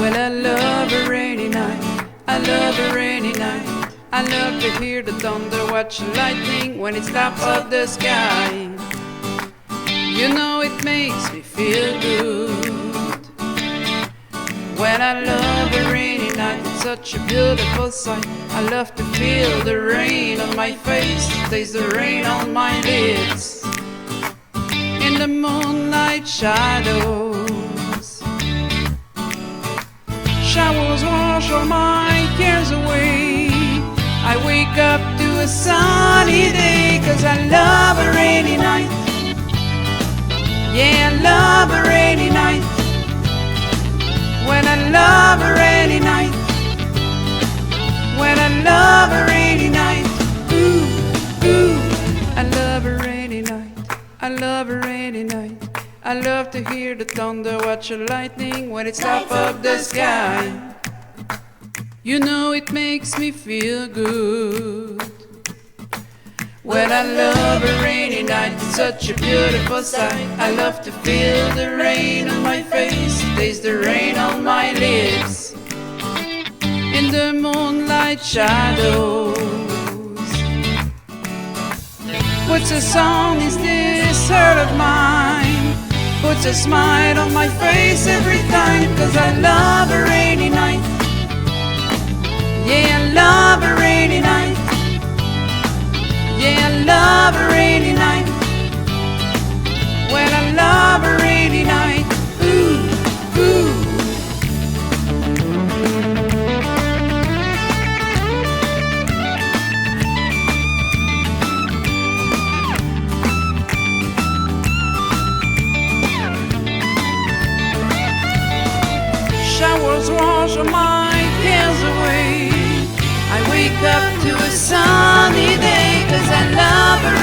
Well, I love a rainy night, I love a rainy night. I love to hear the thunder, watch the lightning when it's top of the sky. You know it makes me feel good. When I love a rainy night, it's such a beautiful sight. I love to feel the rain on my face, taste the rain on my lips. In the moonlight shadows, showers wash all my cares away. I wake up to a sunny day, 'cause I love a rainy night. Yeah, I love a rainy night. When I love a rainy night, when I love a rainy night, ooh, ooh, I love a rainy night, I love a rainy night. I love to hear the thunder, watch the lightning when it's top of the sky. You know it makes me feel good. When I love a rainy night, it's such a beautiful sight. I love to feel the rain on my face, taste the rain on my lips. In the moonlight shadows, what's a song is this heart of mine? Puts a smile on my face every time, 'cause I love a rainy night. Yeah, I love a rainy night. Yeah, I love a rainy night. When I love a rainy night, ooh, ooh. Showers wash all my cares away. I wake up to a sunny day, 'cause I love a